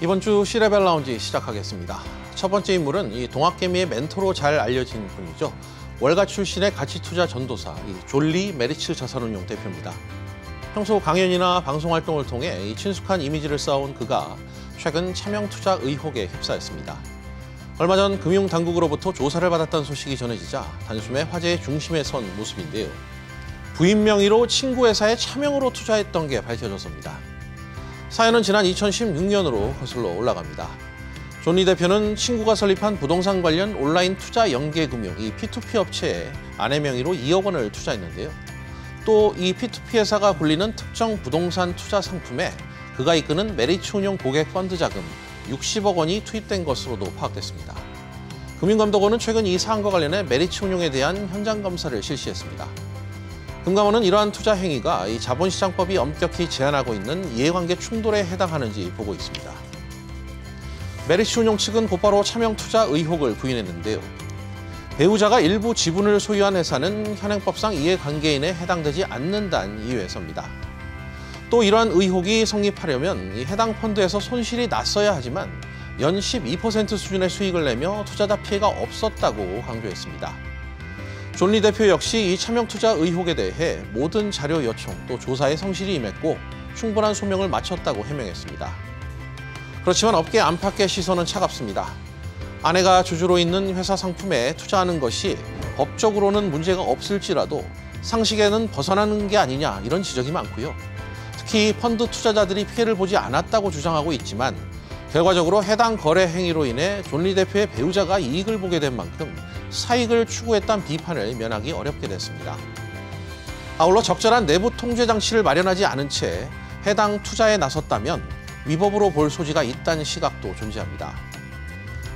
이번 주 C레벨 라운지 시작하겠습니다. 첫 번째 인물은 이 동학개미의 멘토로 잘 알려진 분이죠. 월가 출신의 가치투자 전도사 존리 메리츠 자산운용 대표입니다. 평소 강연이나 방송 활동을 통해 이 친숙한 이미지를 쌓아온 그가 최근 차명 투자 의혹에 휩싸였습니다. 얼마 전 금융당국으로부터 조사를 받았다는 소식이 전해지자 단숨에 화제의 중심에 선 모습인데요. 부인 명의로 친구 회사에 차명으로 투자했던 게 밝혀졌습니다. 사연은 지난 2016년으로 거슬러 올라갑니다. 존리 대표는 친구가 설립한 부동산 관련 온라인 투자 연계금융 이 P2P 업체에 아내 명의로 2억 원을 투자했는데요. 또 이 P2P 회사가 굴리는 특정 부동산 투자 상품에 그가 이끄는 메리츠 운용 고객 펀드 자금 60억 원이 투입된 것으로도 파악됐습니다. 금융감독원은 최근 이 사안과 관련해 메리츠 운용에 대한 현장 검사를 실시했습니다. 금감원은 이러한 투자 행위가 이 자본시장법이 엄격히 제한하고 있는 이해관계 충돌에 해당하는지 보고 있습니다. 메리츠 운용 측은 곧바로 차명 투자 의혹을 부인했는데요. 배우자가 일부 지분을 소유한 회사는 현행법상 이해관계인에 해당되지 않는다는 이유에서입니다. 또 이러한 의혹이 성립하려면 이 해당 펀드에서 손실이 났어야 하지만 연 12% 수준의 수익을 내며 투자자 피해가 없었다고 강조했습니다. 존리 대표 역시 이 차명 투자 의혹에 대해 모든 자료 요청 또 조사에 성실히 임했고 충분한 소명을 마쳤다고 해명했습니다. 그렇지만 업계 안팎의 시선은 차갑습니다. 아내가 주주로 있는 회사 상품에 투자하는 것이 법적으로는 문제가 없을지라도 상식에는 벗어나는 게 아니냐 이런 지적이 많고요. 특히 펀드 투자자들이 피해를 보지 않았다고 주장하고 있지만 결과적으로 해당 거래 행위로 인해 존리 대표의 배우자가 이익을 보게 된 만큼 사익을 추구했다는 비판을 면하기 어렵게 됐습니다. 아울러 적절한 내부 통제 장치를 마련하지 않은 채 해당 투자에 나섰다면 위법으로 볼 소지가 있다는 시각도 존재합니다.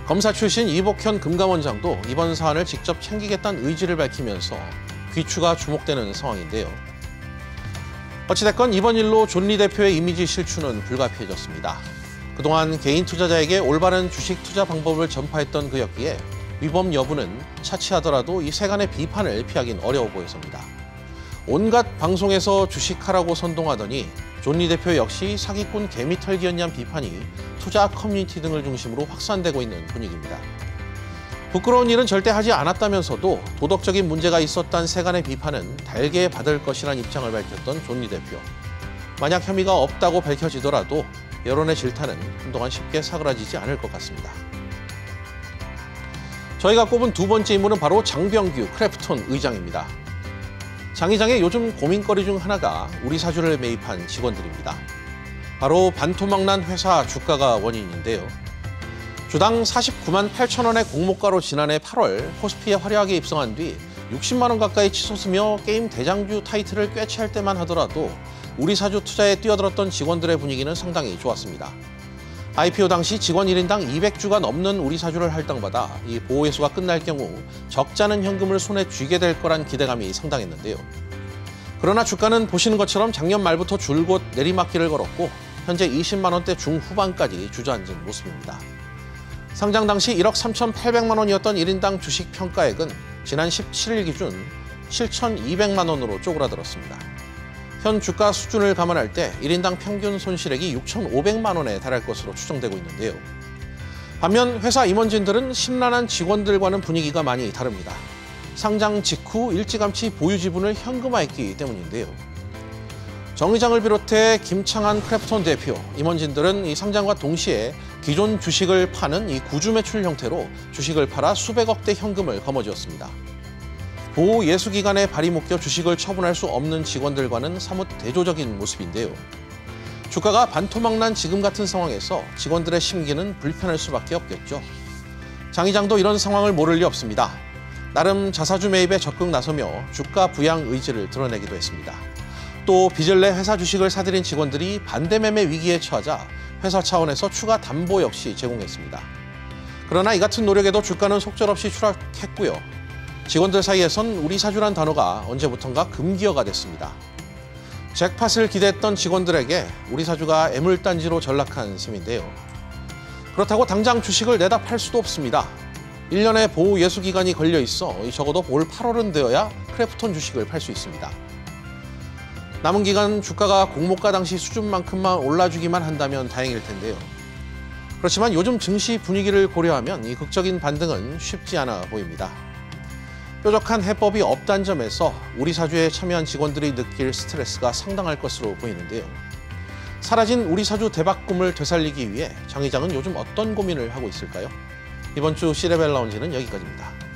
검사 출신 이복현 금감원장도 이번 사안을 직접 챙기겠다는 의지를 밝히면서 귀추가 주목되는 상황인데요. 어찌됐건 이번 일로 존리 대표의 이미지 실추는 불가피해졌습니다. 그동안 개인 투자자에게 올바른 주식 투자 방법을 전파했던 그였기에 위법 여부는 차치하더라도 이 세간의 비판을 피하긴 어려워 보였습니다. 온갖 방송에서 주식하라고 선동하더니 존리 대표 역시 사기꾼 개미털기였냐는 비판이 투자 커뮤니티 등을 중심으로 확산되고 있는 분위기입니다. 부끄러운 일은 절대 하지 않았다면서도 도덕적인 문제가 있었다는 세간의 비판은 달게 받을 것이라는 입장을 밝혔던 존리 대표. 만약 혐의가 없다고 밝혀지더라도 여론의 질타는 한동안 쉽게 사그라지지 않을 것 같습니다. 저희가 꼽은 두 번째 인물은 바로 장병규 크래프톤 의장입니다. 장 의장의 요즘 고민거리 중 하나가 우리 사주를 매입한 직원들입니다. 바로 반토막난 회사 주가가 원인인데요. 주당 49만 8천 원의 공모가로 지난해 8월 코스피에 화려하게 입성한 뒤 60만 원 가까이 치솟으며 게임 대장주 타이틀을 꿰차할 때만 하더라도 우리 사주 투자에 뛰어들었던 직원들의 분위기는 상당히 좋았습니다. IPO 당시 직원 1인당 200주가 넘는 우리 사주를 할당받아 이 보호회수가 끝날 경우 적잖은 현금을 손에 쥐게 될 거란 기대감이 상당했는데요. 그러나 주가는 보시는 것처럼 작년 말부터 줄곧 내리막길을 걸었고 현재 20만 원대 중후반까지 주저앉은 모습입니다. 상장 당시 1억 3,800만 원이었던 1인당 주식 평가액은 지난 17일 기준 7,200만 원으로 쪼그라들었습니다. 현 주가 수준을 감안할 때 1인당 평균 손실액이 6,500만 원에 달할 것으로 추정되고 있는데요. 반면 회사 임원진들은 심란한 직원들과는 분위기가 많이 다릅니다. 상장 직후 일찌감치 보유 지분을 현금화했기 때문인데요. 정 의장을 비롯해 김창한 크래프톤 대표, 임원진들은 이 상장과 동시에 기존 주식을 파는 이 구주 매출 형태로 주식을 팔아 수백억대 현금을 거머쥐었습니다. 보호 예수기간에 발이 묶여 주식을 처분할 수 없는 직원들과는 사뭇 대조적인 모습인데요. 주가가 반토막난 지금 같은 상황에서 직원들의 심기는 불편할 수밖에 없겠죠. 장 의장도 이런 상황을 모를 리 없습니다. 나름 자사주 매입에 적극 나서며 주가 부양 의지를 드러내기도 했습니다. 또 빚을 내 회사 주식을 사들인 직원들이 반대 매매 위기에 처하자 회사 차원에서 추가 담보 역시 제공했습니다. 그러나 이 같은 노력에도 주가는 속절없이 추락했고요. 직원들 사이에선 우리 사주란 단어가 언제부턴가 금기어가 됐습니다. 잭팟을 기대했던 직원들에게 우리 사주가 애물단지로 전락한 셈인데요. 그렇다고 당장 주식을 내다 팔 수도 없습니다. 1년의 보호 예수 기간이 걸려 있어 적어도 올 8월은 되어야 크래프톤 주식을 팔 수 있습니다. 남은 기간 주가가 공모가 당시 수준만큼만 올라주기만 한다면 다행일 텐데요. 그렇지만 요즘 증시 분위기를 고려하면 이 극적인 반등은 쉽지 않아 보입니다. 뾰족한 해법이 없다는 점에서 우리 사주에 참여한 직원들이 느낄 스트레스가 상당할 것으로 보이는데요. 사라진 우리 사주 대박 꿈을 되살리기 위해 장 회장은 요즘 어떤 고민을 하고 있을까요? 이번 주 C레벨 라운지는 여기까지입니다.